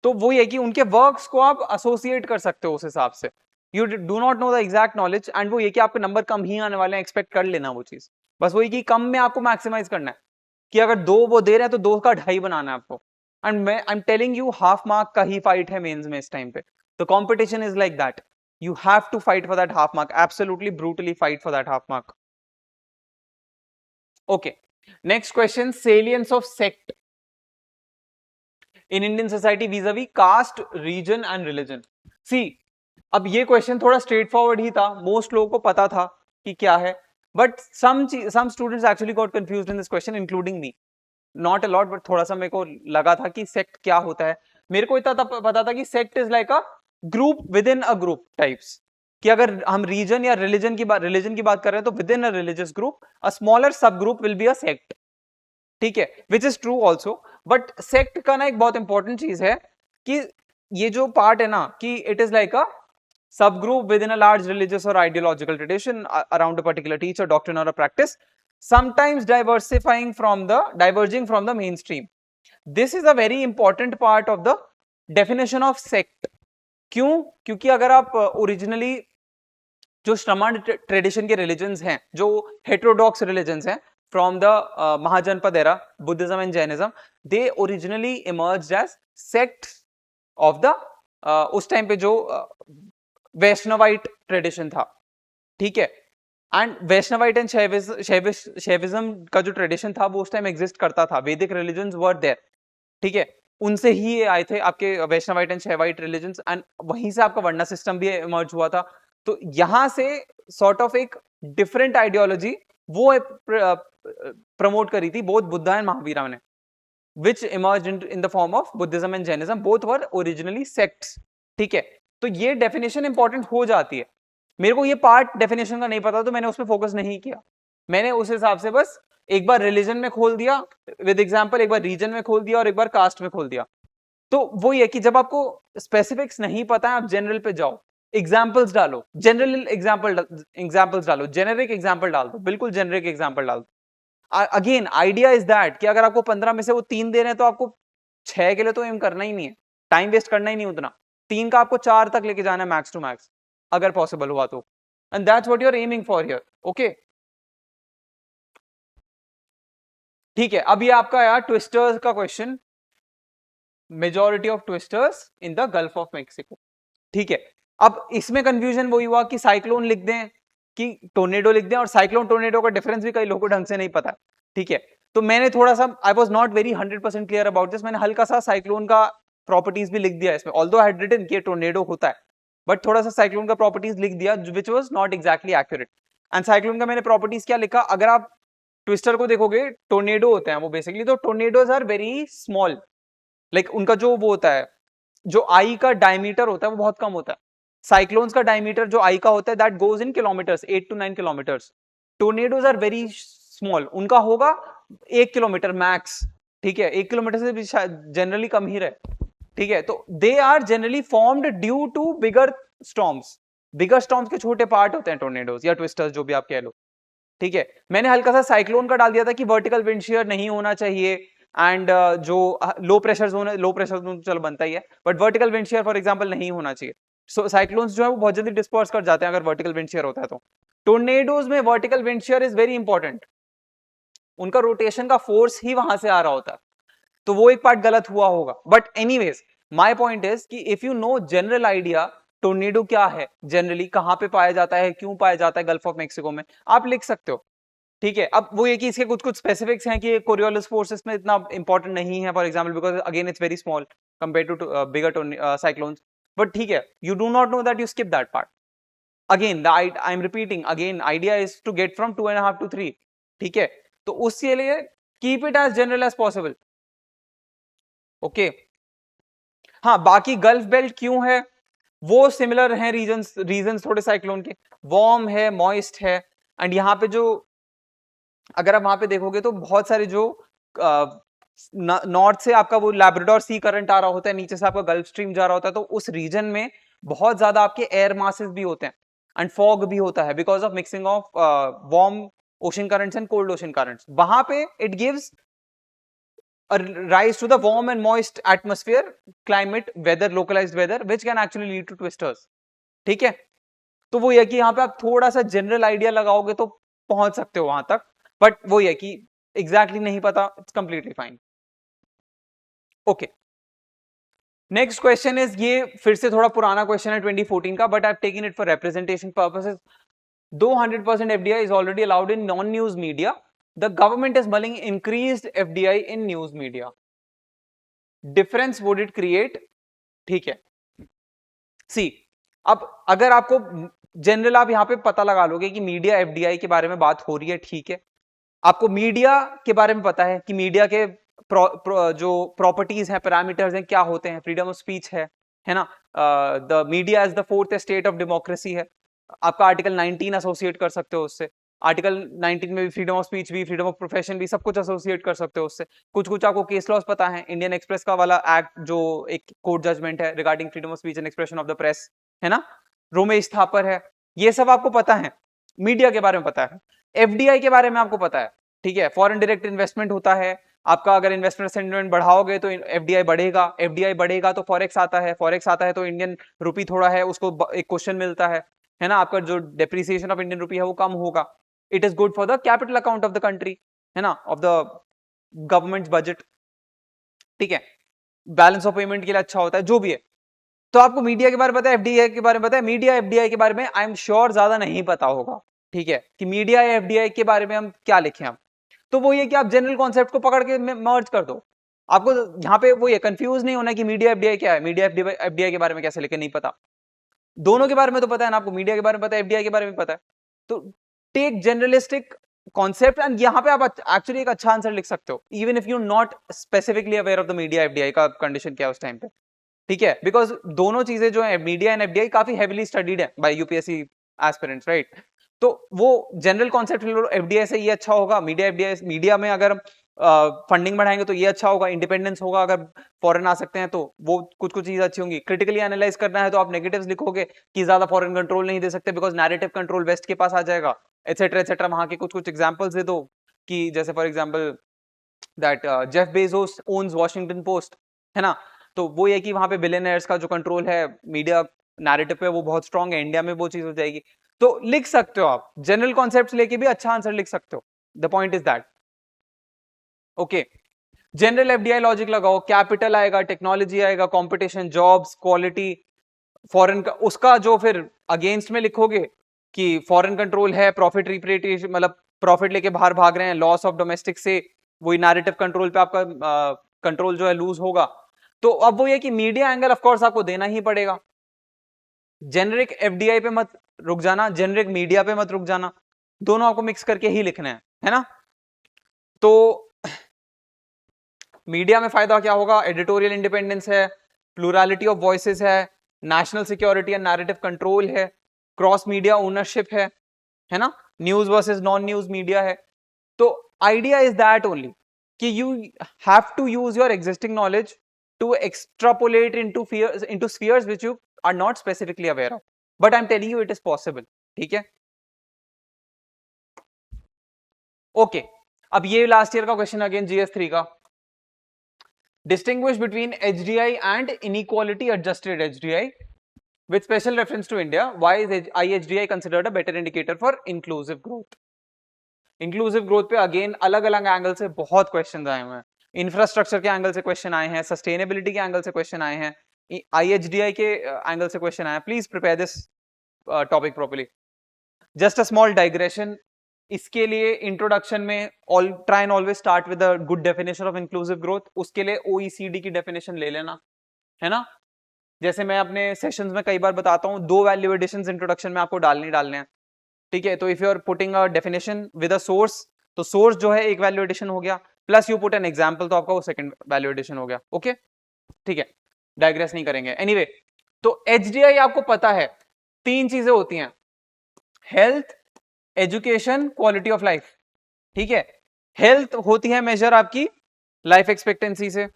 तो वो ये कि उनके वर्क्स को आप एसोसिएट कर सकते हो उस हिसाब से. You do not know the exact knowledge and वो ये कि आपके नंबर कम ही आने वाले हैं, एक्सपेक्ट कर लेना वो चीज. बस वही कि कम में आपको मैक्सिमाइज करना है कि अगर 2 वो दे रहे हैं तो 2 का 2.5 बनाना है आपको. एंड मैं I am telling you half mark का ही फाइट है मेंस में इस टाइम पे. The competition is like that. You have to fight for that half mark, absolutely brutally fight for that half mark. Okay next question, salience of sect in Indian society vis-a-vis caste, region and religion. See, अब ये question थोड़ा straight forward ही था, most लोगों को पता था कि क्या है, but some students actually got confused in this question including me. Not a lot, but थोड़ा सा मेरे को लगा था कि सेक्ट क्या होता है. मेरे को इतना पता था कि sect is like a group within a group types. कि अगर हम रीजन या रिलीजन की बात कर रहे हैं तो within a religious group a smaller sub group will be a sect. ठीक है which is true also. But sect का ना एक बहुत इंपॉर्टेंट चीज है कि ये जो पार्ट है ना कि it is like a sub group within a large religious और ideological tradition around a particular teacher, doctrine और a practice, sometimes diverging from the mainstream. This is a very important part of the definition of sect. क्यों? क्योंकि अगर आप originally जो श्रमण tradition के religions हैं, जो हेटेरोडॉक्स रिलीजन्स हैं from the Mahajanpad era, Buddhism and Jainism, they originally emerged as sects of the उस टाइम पे जो वैष्णवाइट ट्रेडिशन था. ठीक है एंड वैष्णवाइट एंड शैविज्म का जो ट्रेडिशन था वो उस टाइम एग्जिस्ट करता था. वैदिक रिलीजन्स वर देयर. ठीक है उनसे ही ये आए थे आपके वैष्णवाइट एंड शैवाइट रिलीजन्स एंड वहीं से आपका वर्णा सिस्टम भी इमर्ज हुआ था. तो यहां से सॉर्ट ऑफ एक डिफरेंट आइडियोलॉजी वो प्रमोट करी थी बोथ बुद्धा एंड महावीरा ने, which emerged in the form of Buddhism and Jainism. Both were originally sects. ठीक है तो ये डेफिनेशन इंपॉर्टेंट हो जाती है. मेरे को ये पार्ट डेफिनेशन का नहीं पता तो मैंने उस पर फोकस नहीं किया. मैंने उस हिसाब से बस एक बार रिलीजन में खोल दिया विद एग्जांपल, एक बार रीजन में खोल दिया और एक बार कास्ट में खोल दिया. तो वो ये कि जब आपको स्पेसिफिक्स नहीं पता है आप जनरल पे जाओ. एग्जाम्पल्स डालो, जनरल एग्जाम्पल्स डालो, जेनेरिक एग्जाम्पल डाल दो, बिल्कुल जेनेरिक एग्जाम्पल डाल दो। अगेन आइडिया इज दैट कि अगर आपको 15 में से वो 3 दे रहे हैं तो आपको 6 के लिए तो एम करना ही नहीं है, टाइम वेस्ट करना ही नहीं उतना, 3 का आपको 4 तक लेके जाना है मैक्स टू मैक्स अगर पॉसिबल हुआ तो, and that's what you are aiming for here. Okay ठीक है, अब ये आपका यार ट्विस्टर्स का question, majority of twisters in the Gulf of Mexico. ठीक है, अब इसमें कंफ्यूजन वही हुआ कि साइक्लोन लिख दें कि टोर्नेडो लिख दें, और साइक्लोन टोर्नेडो का डिफरेंस भी कई लोगों को ढंग से नहीं पता। ठीक है, तो मैंने थोड़ा सा, I was not very 100% clear about this, मैंने हल्का सा साइक्लोन का प्रॉपर्टीज भी लिख दिया इसमें, ऑल्दो आई हैड रिटन कि टोर्नेडो होता है, बट थोड़ा सा साइक्लोन का प्रॉपर्टीज लिख दिया which was not exactly accurate. And cyclone का मैंने प्रॉपर्टीज क्या लिखा, अगर आप ट्विस्टर को देखोगे टोर्नेडो होते हैं वो बेसिकली, तो tornadoes are very small, like उनका जो वो होता है, जो आई का डायमीटर होता है वो बहुत कम होता है। साइक्लोन्स का डायमीटर जो आई का होता है that goes in kilometres, 8 to 9 kilometres. Tornadoes are very small, उनका होगा 1 किलोमीटर मैक्स। ठीक है, 1 किलोमीटर से भी जनरली कम ही रहे। ठीक है, तो they are generally formed due to bigger storms, bigger storms के छोटे पार्ट होते हैं टोर्नेडोज या ट्विस्टर्स जो भी आप कह लो। ठीक है, मैंने हल्का सा साइक्लोन का डाल दिया था कि वर्टिकल विंड शेयर नहीं होना चाहिए, एंड जो लो प्रेशर जोन है, लो प्रेशर जोन चलो बनता ही है, but vertical wind shear for example नहीं होना चाहिए। सो साइक्लोन्स जो है वो बहुत जल्दी डिस्पर्स कर जाते हैं अगर वर्टिकल विंड शेयर होता है तो। टोर्नेडोज में vertical wind shear is very important, उनका रोटेशन का फोर्स ही वहां से आ रहा होता है, तो वो एक पार्ट गलत हुआ होगा। But anyways my point is कि if you know general idea tornado क्या है, जनरली कहां पे पाया जाता है, क्यों पाया जाता है गल्फ ऑफ मेक्सिको में, आप लिख सकते हो। ठीक है, अब वो ये कि इसके कुछ कुछ स्पेसिफिक्स हैं कि कोरियोलिस फोर्सेस में इतना इंपॉर्टेंट नहीं है for example, because again it's very small compare to bigger cyclones, but ठीक है, you do not know that, you skip that part. Again I am repeating again, idea is to get from 2.5 to 3। ठीक है, तो उसके लिए keep it as general as possible. Okay, हाँ बाकी gulf belt क्यों है वो सिमिलर है, रीजंस थोड़े साइक्लोन के, वार्म है, मॉइस्ट है, एंड यहाँ पे जो अगर आप वहां पे देखोगे तो बहुत सारे जो नॉर्थ से आपका वो लैब्राडोर सी करंट आ रहा होता है, नीचे से आपका गल्फ स्ट्रीम जा रहा होता है, तो उस रीजन में बहुत ज्यादा आपके एयर मासेस भी होते हैं एंड फॉग भी होता है because of mixing of warm ocean currents and cold ocean currents. वहां पे it gives rise to the warm and moist atmosphere, climate, weather, localized weather, which can actually lead to twisters। ठीक है, तो वो ये कि यहाँ पे आप थोड़ा सा जनरल आइडिया लगाओगे तो पहुंच सकते हो वहां तक, बट वो ये कि एग्जैक्टली नहीं पता, it's completely fine. Okay, next question is, ये फिर से थोड़ा पुराना क्वेश्चन है 2014 का, but I have taken it for representation purposes. Though 100% FDI is already allowed in non-news media, the government is mulling increased FDI in news media. Difference would it create? ठीक है, सी अब अगर आपको जनरल आप यहां पे पता लगा लोगे कि मीडिया एफडीआई के बारे में बात हो रही है, ठीक है, आपको मीडिया के बारे में पता है कि मीडिया के जो प्रॉपर्टीज हैं, पैरामीटर्स हैं, क्या होते हैं, फ्रीडम ऑफ स्पीच है ना, the media as the fourth state of democracy है, आपका आर्टिकल 19 एसोसिएट कर सकते हो उससे, आर्टिकल 19 में भी फ्रीडम ऑफ स्पीच भी, फ्रीडम ऑफ प्रोफेशन भी, सब कुछ एसोसिएट कर सकते हो उससे। कुछ कुछ आपको केस लॉस पता है, इंडियन एक्सप्रेस का वाला एक्ट जो एक कोर्ट जजमेंट है regarding freedom of speech and expression of the press, है ना, रोमेश थापर है, ये सब आपको पता है, मीडिया के बारे में पता है। एफडीआई के बारे में आपको पता है, ठीक है, फॉरेन डायरेक्ट इन्वेस्टमेंट होता है आपका, अगर इन्वेस्टमेंट सेंटिमेंट बढ़ाओगे तो एफडीआई बढ़ेगा, एफडीआई बढ़ेगा तो फॉरेक्स आता है, फॉरेक्स आता है तो इंडियन रुपी थोड़ा है उसको एक क्वेश्चन मिलता है ना, आपका जो डेप्रिसिएशन ऑफ इंडियन रुपी है वो कम होगा, it is good for the capital account of the country, है ना, ऑफ द गवर्नमेंट बजट, ठीक है, बैलेंस ऑफ पेमेंट के लिए अच्छा होता है, जो भी है। तो आपको मीडिया के बारे में पता है, एफडीआई के बारे में पता है, मीडिया एफडीआई के बारे में आई एम श्योर ज्यादा नहीं पता होगा, ठीक है, कि मीडिया या एफडीआई के बारे में हम क्या लिखें हम, तो वो ये कि आप जनरल कॉन्सेप्ट को पकड़ के मर्ज कर दो, आपको यहाँ पे वो ये कंफ्यूज नहीं होना कि मीडिया एफडीआई क्या है, मीडिया एफडीआई के बारे में कैसे लिखे, नहीं पता, दोनों के बारे में तो पता है ना आपको, मीडिया के बारे में पता है, एफडीआई के बारे में पता है, तो टेक जनरलिस्टिक कॉन्सेप्ट एंड यहाँ पे आप एक्चुअली एक अच्छा आंसर लिख सकते हो, even if you not specifically aware of the media FDI का कंडीशन क्या है उस टाइम पे, ठीक है, बिकॉज दोनों चीजें जो है मीडिया एंड एफडीआई काफी हेवीली स्टडीड है बाय यूपीएससी एस्पिरेंट्स, राइट, तो वो जनरल कॉन्सेप्ट एफडीआई से ये अच्छा होगा, मीडिया एफडीआई, मीडिया में अगर फंडिंग बढ़ाएंगे तो ये अच्छा होगा, इंडिपेंडेंस होगा अगर फॉरेन आ सकते हैं तो वो कुछ कुछ चीज अच्छी होंगी। क्रिटिकली एनालाइज करना है तो आप नेगेटिव्स लिखोगे कि ज्यादा फॉरेन कंट्रोल नहीं दे सकते बिकॉज नैरेटिव कंट्रोल वेस्ट के पास आ जाएगा, एटसेट्रा एटसेट्रा। वहां के कुछ कुछ एग्जांपल्स दे दो कि जैसे for example that Jeff Bezos owns Washington Post, है ना। तो वो ये कि वहां पे बिलियनर्स का जो कंट्रोल है मीडिया नैरेटिव पे वो बहुत स्ट्रांग है, इंडिया में वो चीज हो जाएगी। तो लिख सकते हो आप जनरल कॉन्सेप्ट्स लेके भी अच्छा आंसर लिख सकते हो। The point is that okay. General FDI logic लगाओ, कैपिटल आएगा, टेक्नोलॉजी आएगा, कंपटीशन, जॉब्स, क्वालिटी, फॉरेन का उसका जो फिर अगेंस्ट में लिखोगे कि फॉरेन कंट्रोल है, प्रॉफिट रिपेट्रिएशन मतलब प्रॉफिट लेके बाहर भाग रहे हैं, लॉस ऑफ डोमेस्टिक से वही नैरेटिव कंट्रोल पे आपका कंट्रोल जो है लूज होगा। तो अब वो ये कि मीडिया एंगल ऑफ कोर्स आपको देना ही पड़ेगा। जेनरिक एफडीआई पे मत रुक जाना, जेनरिक मीडिया पे मत रुक जाना, दोनों आपको मिक्स करके ही लिखना है ना। तो मीडिया में फायदा क्या होगा, एडिटोरियल इंडिपेंडेंस है, प्लूरलिटी ऑफ वॉइसेस है, national security and narrative control है, क्रॉस मीडिया ओनरशिप है ना, news versus non news media है। तो आइडिया इज दैट ओनली कि you have to use your existing knowledge to extrapolate into spheres which you are not specifically aware of, but I am telling you it is possible. ठीक है okay. अब ये last year का question again GS3 का, distinguish between HDI and inequality adjusted HDI with special reference to India. Why is IHDI considered a better indicator for inclusive growth? Inclusive growth पे again अलग अलग angle से बहुत question आए हुए हैं। इंफ्रास्ट्रक्चर के एंगल से क्वेश्चन आए हैं, सस्टेनेबिलिटी के एंगल से क्वेश्चन आए हैं, IHDI के एंगल से क्वेश्चन आए हैं। Please prepare this topic properly. Just a small digression, इसके लिए इंट्रोडक्शन में try and always start with a good definition of inclusive growth. उसके लिए OECD की डेफिनेशन ले लेना, है ना। जैसे मैं अपने सेशंस में कई बार बताता हूँ, 2 वैल्यू एडिशंस इंट्रोडक्शन में आपको डालने हैं। ठीक है, तो if you are putting a definition with a source, तो सोर्स जो है एक वैल्यू एडिशन हो गया, plus you put an example तो आपका वो सेकंड वैल्यू एडिशन हो गया। ओके ठीक है, डाइग्रेस नहीं करेंगे। एनीवे तो HDI आपको पता है 3 चीजें होती हैं, health, education, quality of life. ठीक है, हेल्थ होती है मेजर आपकी लाइफ एक्सपेक्टेंसी से,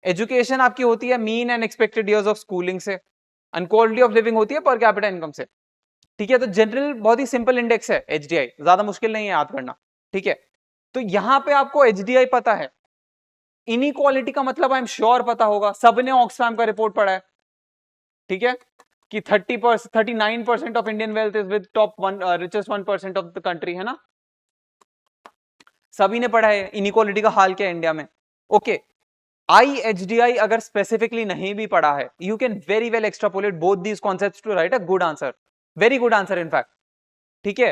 एजुकेशन आपकी होती है mean and expected years of schooling से, एंड क्वालिटी ऑफ लिविंग होती है पर कैपिटा इनकम से। ठीक है, तो जनरल बहुत ही सिंपल इंडेक्स है HDI, ज्यादा मुश्किल नहीं है याद करना। ठीक है, तो यहां पे आपको HDI पता है, इनइक्वालिटी का मतलब आई एम श्योर पता होगा, सबने ऑक्सफैम का रिपोर्ट पढ़ा है। ठीक है, कि 39% of Indian wealth is with top richest 1% of the country, है ना, सभी ने पढ़ा है इनइक्वालिटी का हाल क्या है इंडिया में। ओके, IHDI अगर स्पेसिफिकली नहीं भी पढ़ा है, you can very well extrapolate both these concepts to write a good answer, very good answer in fact. ठीक है,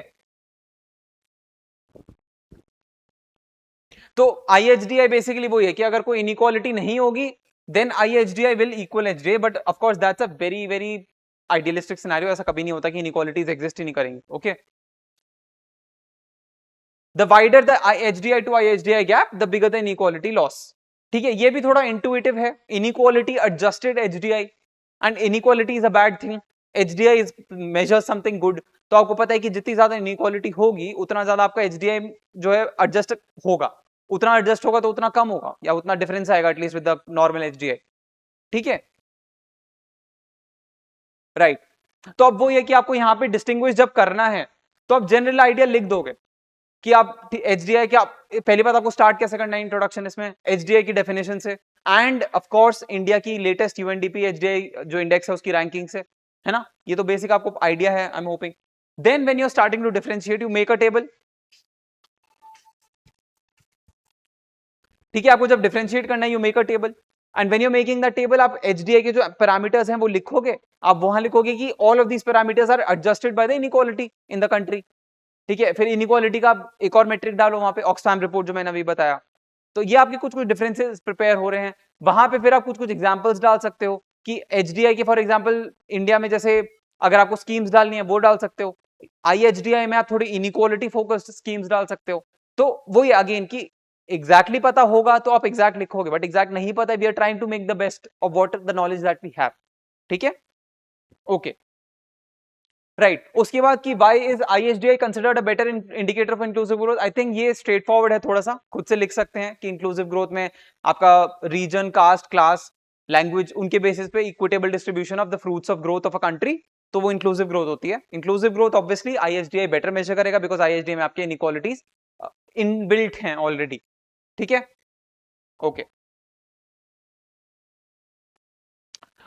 तो IHDI बेसिकली वो है कि अगर कोई इनइक्वालिटी नहीं होगी then IHDI will equal HDI, but of course that's a very very idealistic scenario, ऐसा कभी नहीं होता कि इनइक्वालिटीज एग्जिस्ट ही नहीं करेंगी। Okay, the wider the HDI to IHDI gap the bigger the inequality loss. ठीक है, ये भी थोड़ा इंटुइटिव है, inequality adjusted HDI and inequality is a bad thing, HDI is measure something good. तो आपको पता है कि जितनी ज्यादा इनइक्वालिटी होगी उतना ज्यादा आपका HDI जो है एडजस्ट होगा, उतना एडजस्ट होगा तो उतना कम होगा या उतना डिफरेंस आएगा at least with the normal HDI। ठीक है राइट, तो अब वो ये कि आपको यहां पे डिस्टिंग्विश जब करना है तो आप जनरल आइडिया लिख दोगे कि आप HDI के, आप पहली बात आपको स्टार्ट कैसे करना है इंट्रोडक्शन इसमें HDI की डेफिनेशन से, एंड ऑफ कोर्स इंडिया की लेटेस्ट UNDP HDI जो इंडेक्स है उसकी रैंकिंग से, है ना। ये तो बेसिक आपको आइडिया है, I am hoping. Then when you are starting to differentiate you make a table. ठीक है, आपको जब डिफरेंशिएट करना है you make a table, and when you making the table आप HDI के जो पैरामीटर्स हैं वो लिखोगे, आप वहां लिखोगे कि all of these parameters are adjusted by the inequality in the country. ठीक है, फिर इनइक्वालिटी का एक और मेट्रिक डालो वहां पे, ऑक्सफैम रिपोर्ट जो मैंने अभी बताया। तो ये आपके कुछ कुछ डिफरेंसेस प्रिपेयर हो रहे हैं, वहां पे फिर आप कुछ कुछ एग्जांपल्स डाल सकते हो कि HDI के फॉर एग्जांपल इंडिया में जैसे अगर आपको स्कीम्स डालनी है वो डाल सकते हो, IHDI में आप थोड़ी इनइक्वालिटी फोकस्ड स्कीम्स डाल सकते हो। तो वही अगेन कि एग्जैक्टली पता होगा तो आप एग्जैक्ट लिखोगे, बट एग्जैक्ट नहीं पता, we are trying to make the best of what the knowledge that we have. ठीक है ओके, राइट उसके बाद कि why is ISDI considered a better indicator of inclusive growth? I think ये straight forward है, थोड़ा सा खुद से लिख सकते हैं कि इंक्लूसिव ग्रोथ में आपका रीजन, कास्ट, क्लास, लैंग्वेज, उनके बेसिस पे equitable distribution of the fruits of growth of a country, तो वो इंक्लूसिव ग्रोथ होती है। Inclusive growth obviously ISDI better measure करेगा बिकॉज ISDI में आपके इनइक्वालिटीज इनबिल्ट हैं ऑलरेडी। ठीक है, okay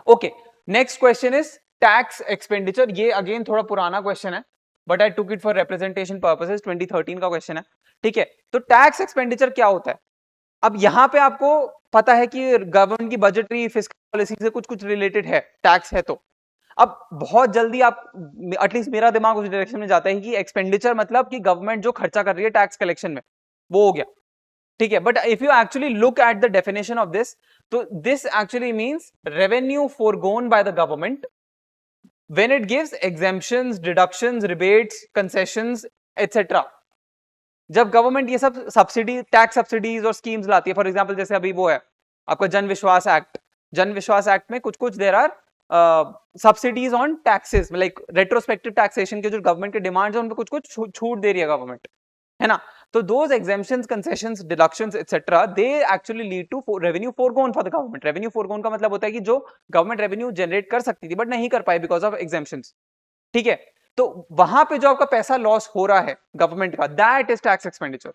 okay. Next question is tax expenditure. ये अगेन थोड़ा पुराना क्वेश्चन है but I took it for representation purposes, 2013 का क्वेश्चन है। ठीक है, तो टैक्स एक्सपेंडिचर क्या होता है? अब यहां पे आपको पता है कि गवर्नमेंट की बजटरी फिस्कल पॉलिसी से कुछ कुछ रिलेटेड है, टैक्स है। तो अब बहुत जल्दी आप, एटलीस्ट मेरा दिमाग उस डायरेक्शन में जाता है कि एक्सपेंडिचर मतलब कि गवर्नमेंट जो खर्चा कर रही है टैक्स कलेक्शन में, वो हो गया। ठीक है, but if you actually look at the definition of this, तो this actually means revenue forgone by the government when it gives exemptions, deductions, rebates, concessions, etc. जब गवर्नमेंट ये सब सब्सिडी, टैक्स सब्सिडीज और स्कीम्स लाती है, for example जैसे अभी वो है आपका जन विश्वास एक्ट, जन विश्वास एक्ट में कुछ कुछ there are subsidies on taxes, like retrospective taxation के जो गवर्नमेंट के डिमांड्स है उन पे कुछ कुछ छूट दे रही है गवर्नमेंट, है ना। तो those exemptions, concessions, deductions etc. they actually lead to revenue foregone for the government. revenue foregone का मतलब होता है कि जो गवर्नमेंट रेवेन्यू जनरेट कर सकती थी बट नहीं कर पाई बिकॉज ऑफ exemptions। ठीक है, तो वहां पे जो आपका पैसा लॉस हो रहा है गवर्नमेंट का, दैट इज टैक्स एक्सपेंडिचर।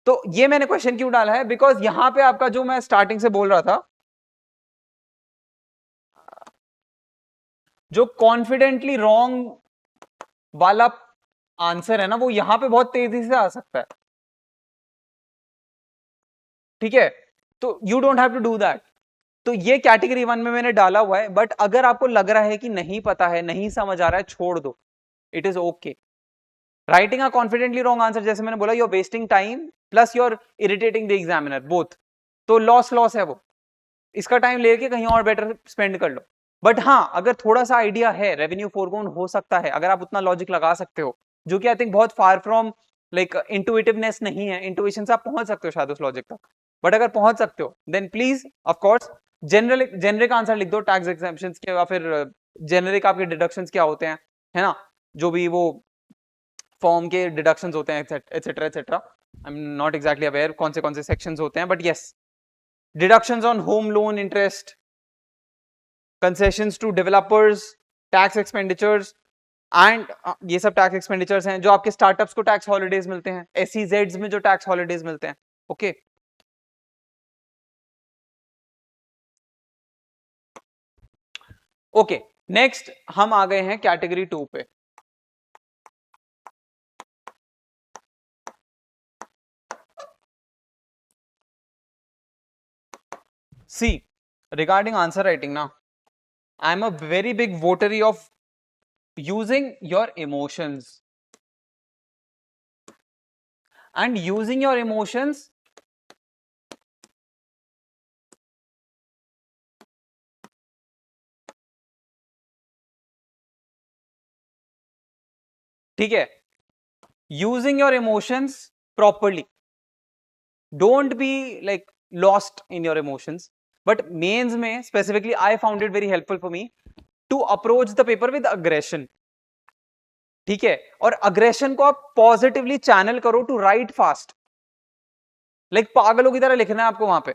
तो ये मैंने क्वेश्चन क्यों डाला है, बिकॉज यहां पे आपका जो मैं स्टार्टिंग से बोल रहा था, जो कॉन्फिडेंटली रॉन्ग वाला आंसर है ना, वो यहां पे बहुत तेजी से आ सकता है। ठीक है, तो you don't have to do that. तो ये कैटेगरी 1 में मैंने डाला हुआ है, बट अगर आपको लग रहा है कि नहीं पता है, नहीं समझ आ रहा है, छोड़ दो, it is okay. Writing a confidently wrong answer, जैसे मैंने बोला, you are wasting time plus you are irritating the examiner both, तो लॉस लॉस है वो। इसका टाइम लेके कहीं और बेटर स्पेंड कर लो। बट हाँ, अगर थोड़ा सा आइडिया है, रेवेन्यू फोरगोन हो सकता है, अगर आप उतना लॉजिक लगा सकते हो, जो कि आई थिंक बहुत फार फ्रॉम लाइक इंटुइटिवनेस नहीं है, इंटुइशन से आप पहुंच सकते हो शायद उस लॉजिक तक, बट अगर पहुंच सकते हो then please of course generic answer लिख दो टैक्स एग्जेम्पशंस के, या फिर जेनरिक आपके डिडक्शंस क्या होते हैं, है ना, जो भी वो फॉर्म के डिडक्शंस होते हैं etcetera etcetera. I am not exactly aware कौन से सेक्शंस होते हैं, but yes, deductions on home loan interest, concessions to developers, tax expenditures and ये सब टैक्स एक्सपेंडिचर्स हैं जो आपके स्टार्टअप्स को टैक्स हॉलिडेज मिलते हैं, SEZs में जो टैक्स हॉलिडेज मिलते हैं। ओके ओके, नेक्स्ट हम आ गए हैं कैटेगरी 2 पे। सी, regarding answer writing now, I am a very big votary of using your emotions, and using your emotions ठीक है, using your emotions properly, don't be like lost in your emotions, but mains में specifically I found it very helpful for me to approach the paper with aggression। ठीक है, और aggression को आप positively channel करो to right fast, like पागलों की तरह लिखना है आपको वहां पे।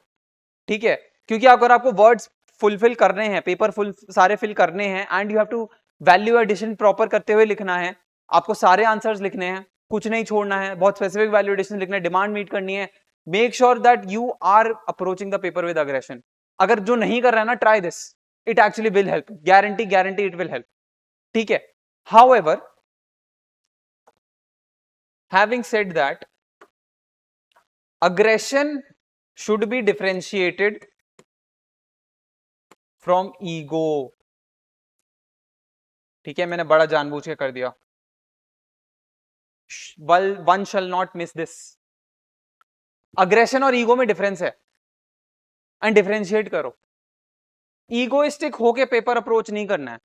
ठीक है, क्योंकि अगर आपको वर्ड्स फुलफिल करने हैं, पेपर फुल सारे फिल करने हैं, and you have to value addition proper करते हुए लिखना है, आपको सारे आंसर्स लिखने हैं, कुछ नहीं छोड़ना है, बहुत स्पेसिफिक वैल्यू एडिशन लिखना है, डिमांड मीट करनी है, make sure that you are approaching the paper with aggression. अगर जो नहीं कर रहा है ना, try this, it actually will help, guarantee guarantee it will help. ठीक है, however having said that, aggression should be differentiated from ego। ठीक है, मैंने बड़ा जानबूझ के कर दिया, one shall not miss this। Aggression और ईगो में डिफरेंस है, एंड डिफरेंशिएट करो। ईगोइस्टिक होके पेपर अप्रोच नहीं करना है,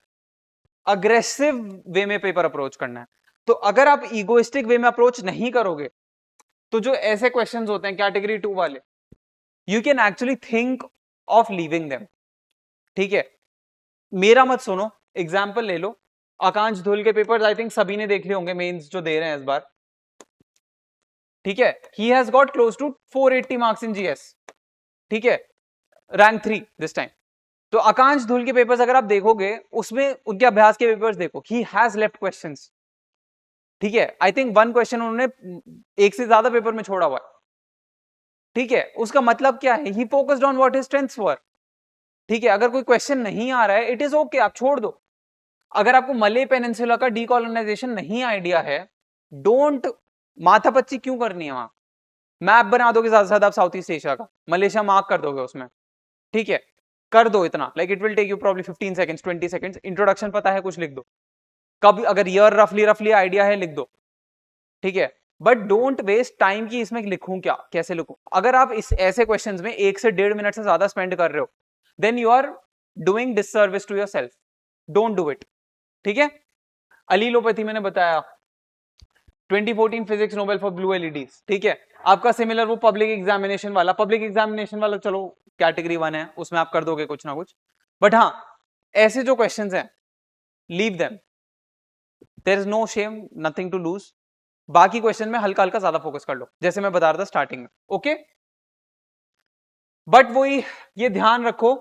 अग्रेसिव वे में पेपर अप्रोच करना है। तो अगर आप ईगोइस्टिक वे में अप्रोच नहीं करोगे, तो जो ऐसे क्वेश्चंस होते हैं कैटेगरी 2 वाले, you can actually think of leaving them. ठीक है, मेरा मत सुनो, एग्जाम्पल ले लो, आकांक्ष धुल के पेपर्स आई थिंक सभी ने देख लिए होंगे, मेंस जो दे रहे हैं इस बार, ठीक है। He has got close to 480 marks in GS, ठीक है, रैंक 3 दिस टाइम। तो आकांक्ष धुल के पेपर्स अगर आप देखोगे, उसमें उनके अभ्यास के पेपर्स देखो, ही हैज लेफ्ट क्वेश्चंस, ठीक है। आई थिंक 1 क्वेश्चन उन्होंने एक से ज्यादा पेपर में छोड़ा हुआ है, ठीक है। उसका मतलब क्या है, he focused on what his strengths were, ठीक है। अगर कोई क्वेश्चन नहीं आ रहा है, इट इज ओके, आप छोड़ दो। अगर आपको मले पेनिनसुला का डीकोलोनाइजेशन नहीं आइडिया है, डोंट माथापच्ची क्यों करनी है वहां। मैप बना दोगे ज्यादा से ज्यादा आप साउथ ईस्ट एशिया का, मलेशिया मार्क कर दोगे उसमें, ठीक है, कर दो इतना, like it will take you probably 15 seconds 20 seconds. Introduction पता है, कुछ लिख दो, कभी अगर ईयर रफली आइडिया है लिख दो, ठीक है। बट डोंट वेस्ट टाइम की इसमें लिखूं क्या, कैसे लिखूं। अगर आप इस ऐसे क्वेश्चंस में 1 से 1.5 मिनट से ज्यादा स्पेंड कर रहे हो, then you are doing disservice to yourself, don't do it, ठीक है। अलीलोपैथी मैंने बताया, 2014 physics Nobel for blue LEDs, ठीक है। आपका सिमिलर वो पब्लिक एग्जामिनेशन वाला, चलो कैटेगरी 1 है, उसमें आप कर दोगे कुछ ना कुछ। बट हाँ, ऐसे जो क्वेश्चंस हैं, leave them, there is no shame, nothing to lose. बाकी क्वेश्चन में हल्का हल्का ज्यादा फोकस कर लो, जैसे मैं बता रहा था स्टार्टिंग में, ओके। बट वही ये ध्यान रखो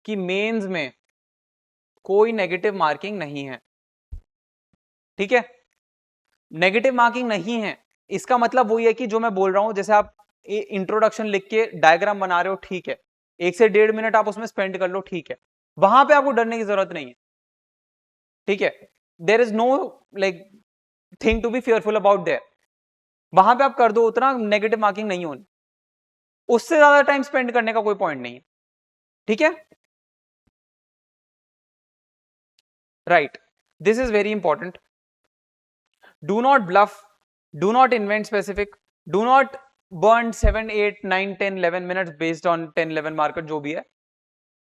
कि मेंस में कोई नेगेटिव मार्किंग नहीं है, ठीक है। नेगेटिव मार्किंग नहीं है, इसका मतलब वही है कि जो मैं बोल रहा हूं, जैसे आप इंट्रोडक्शन लिख के डायग्राम बना रहे हो, ठीक है, 1 से 1.5 मिनट आप उसमें स्पेंड कर लो, ठीक है, वहां पे आपको डरने की जरूरत नहीं है, ठीक है। There is no like thing to be fearful about there, वहां पे आप कर दो, उतना नेगेटिव मार्किंग नहीं होनी, उससे ज्यादा टाइम स्पेंड करने का कोई पॉइंट नहीं है, ठीक है, right. This is very important, do not bluff, do not invent specific, do not burn 7 8 9 10 11 minutes based on 10 11 marker जो भी है,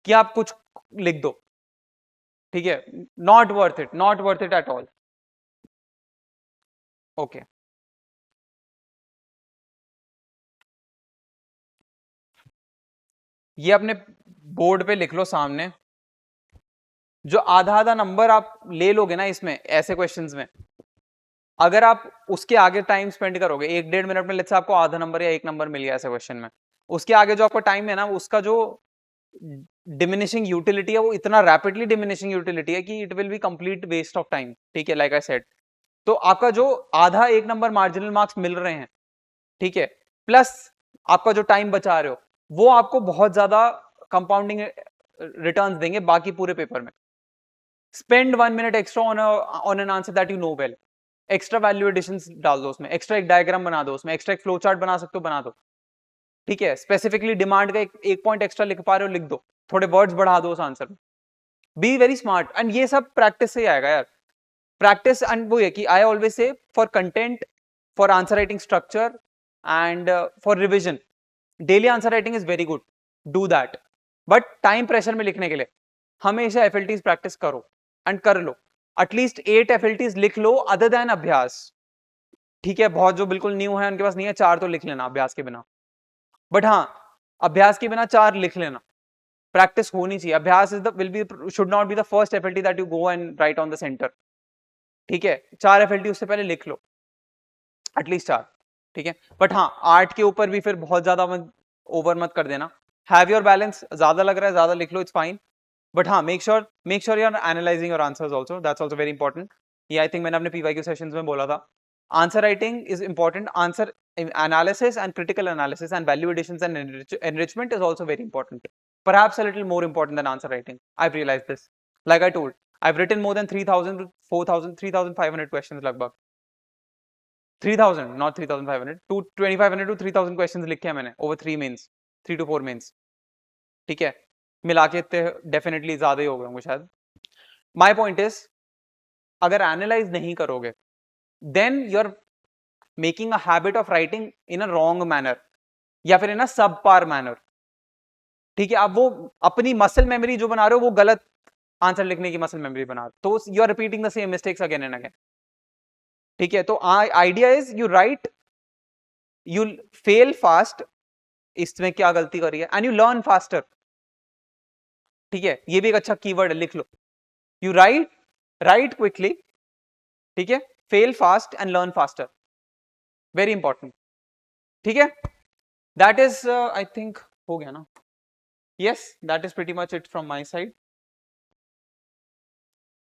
कि आप कुछ लिख दो, ठीक है। Not worth it at all, okay. ये अपने बोर्ड पे लिख लो सामने, जो आधा आधा नंबर आप ले लोगे ना इसमें, ऐसे क्वेश्चंस में, अगर आप उसके आगे टाइम स्पेंड करोगे, 1 1.5 मिनट में, लेट्स से आपको आधा नंबर या 1 नंबर मिल गया ऐसे क्वेश्चन में, उसके आगे जो आपका टाइम है ना, उसका जो डिमिनिशिंग यूटिलिटी है, वो इतना रैपिडली डिमिनिशिंग यूटिलिटी है कि it will be complete waste of time, ठीक है, लाइक आई सेड। तो आपका जो आधा 1 नंबर मार्जिनल मार्क्स मिल रहे हैं, ठीक है, प्लस आपका जो टाइम बचा रहे हो, वो आपको बहुत ज्यादा कंपाउंडिंग रिटर्न्स देंगे बाकी पूरे पेपर में। Spend 1 minute extra on an answer that you know well, extra value additions डाल दो उसमें, एक्स्ट्रा एक डायग्राम बना दो उसमें, एक्स्ट्रा एक फ्लो चार्ट बना सकते हो बना दो, ठीक है। स्पेसिफिकली डिमांड का एक पॉइंट एक्स्ट्रा लिख पा रहे हो लिख दो, थोड़े वर्ड्स बढ़ा दो उस आंसर में, बी वेरी स्मार्ट। एंड ये सब प्रैक्टिस से ही आएगा यार, प्रैक्टिस। एंड वो है कि I always say for content, for answer writing structure and for revision, daily answer writing is very good, do that. But time pressure में लिखने के लिए हमेशा एफएलटीज प्रैक्टिस करो एंड कर लो, एटलीस्ट 8 एफएलटीज लिख लो अदर देन अभ्यास, ठीक है। बहुत जो बिल्कुल न्यू है उनके पास नहीं है, 4 तो लिख लेना अभ्यास के बिना। बट हाँ, अभ्यास के बिना 4 लिख लेना, प्रैक्टिस होनी चाहिए। अभ्यास is the will be should not be the first FLT that you go and right on the centre, ठीक है। 4 एफएलटी उससे पहले लिख लो, एटलीस्ट 4, ठीक है। बट हाँ, आर्ट के ऊपर भी फिर बहुत ज्यादा ओवर मत कर देना, हैव योर बैलेंस, ज्यादा लग रहा है ज्यादा लिख लो, इट्स फाइन। बट हाँ, make sure you are analysing your answers also, that's also very important. ये आई थिंक मैंने अपने पीवाईक्यू सेशंस में बोला था, answer writing is important, answer analysis and critical analysis and value additions and enrichment is also very important, perhaps a little more important than answer writing. I've realized this, like I told, I've written more than 3000 to 4000 3500 questions, lagbhag 3000, not 3500, to 2500 to 3000 questions लिखे हैं मैंने over 3 mains, 3 to 4 mains, ठीक है। मिला के इतने definitely ज्यादा ही हो गए होंगे शायद। माई पॉइंट इज, अगर एनालाइज नहीं करोगे, then you are making a habit of writing in a wrong manner या फिर इन अ सब पार मैनर, ठीक है। आप वो अपनी मसल मेमोरी जो बना रहे हो, वो गलत आंसर लिखने की मसल मेमोरी बना रहे हो, तो you are repeating the same mistakes again and again, ठीक है। तो idea is you write, you fail fast, इसमें क्या गलती करी है, एंड यू लर्न फास्टर, ठीक है, ये भी एक अच्छा कीवर्ड है, लिख लो। यू राइट क्विकली, ठीक है, fail fast and learn faster, very important, ठीक है। दैट इज आई थिंक हो गया ना, yes that is pretty much it from my side.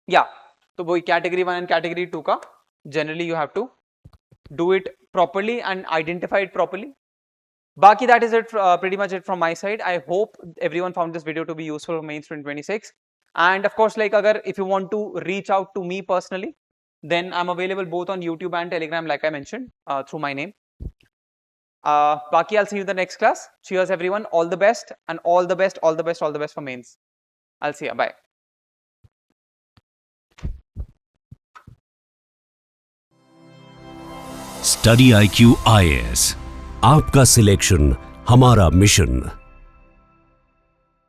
या तो वही कैटेगरी 1 एंड कैटेगरी 2 का generally you have to do it properly and identify it properly. Baki, that is it, pretty much it from my side. I hope everyone found this video to be useful for mains 2026. And of course, like agar if you want to reach out to me personally, then I'm available both on YouTube and Telegram, like I mentioned, through my name. Baki, I'll see you in the next class. Cheers everyone, all the best and all the best, all the best, all the best for mains. I'll see you, bye. Study IQ IAS, आपका selection हमारा mission.